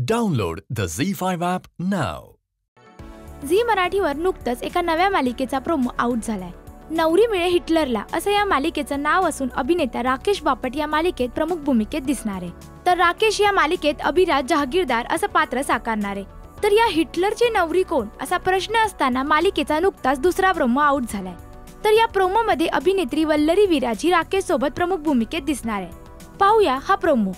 Download the ZEE5 app now. Zee मराठीवर नुकतंच एका नव्या मालिकेचा प्रोमो आउट झालाय. नवरी मिळे हिटलरला असं या मालिकेचं नाव असून अभिनेता राकेश बापट या मालिकेत प्रमुख भूमिकेत दिसणार आहे. तर राकेश या मालिकेत अभिराज जहागीरदार असं पात्र साकारणार आहे. तर या हिटलरची नवरी कोण असा प्रश्न असताना मालिकेचा नुकताच दुसरा प्रोमो आउट झालाय. तर या प्रोमो मध्ये अभिनेत्री वल्लरी विराज ही राकेश सोबत प्रमुख भूमिकेत दिसणार आहे. पाहूया हा प्रोमो.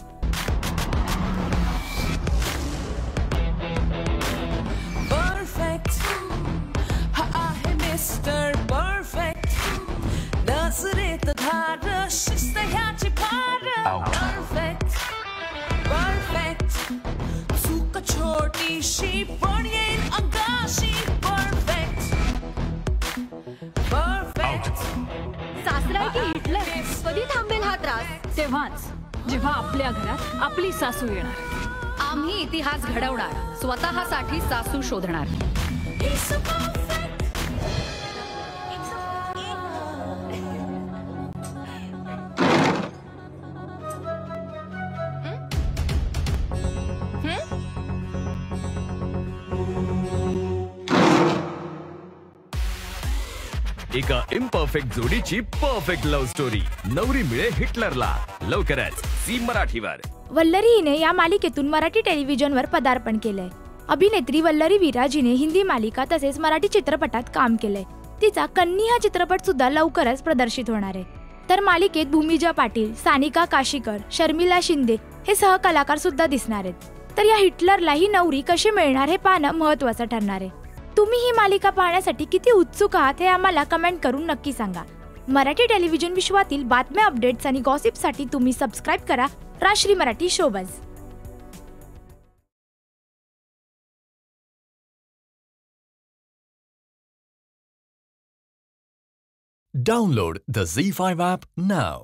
छोटीशी पण येईल अंगाशी परफेक्ट परफेक्ट. सासरा की हिटलर कधी थांबेल हा त्रास? तेव्हाच जेव्हा आपल्या घरात आपली सासू येणार. आम्ही इतिहास घडवणार, स्वतःसाठी सासू शोधणार. एका इम्परफेक्ट जोडीची perfect love story. Navri Mile हिटलरला लवकरच झी मराठीवर. वल्लरी हिने या मालिकेतून मराठी टेलिव्हिजनवर पदार्पण केलंय. अभिनेत्री वल्लरी विराज हिने हिंदी मालिका तसेच मराठी चित्रपटात काम केलंय. तिचा कन्नी हा चित्रपट सुद्धा लवकरच प्रदर्शित होणार आहे. तर मालिकेत भूमिजा पाटील, सानिका काशीकर, शर्मिला शिंदे हे सहकलाकार सुद्धा दिसणार आहेत. तर या हिटलरला ही नवरी कशी मिळणार हे पाहणं महत्त्वाचं ठरणार आहे. तुम्ही ही मालिका पाहण्यासाठी किती उत्सुक आहात हे आम्हाला कमेंट करून नक्की सांगा. मराठी टेलिव्हिजन विश्वातील बातम्या, अपडेट्स आणि गॉसिपसाठी तुम्ही सबस्क्राइब करा Rajshri Marathi showbiz. Download the ZEE5 app now.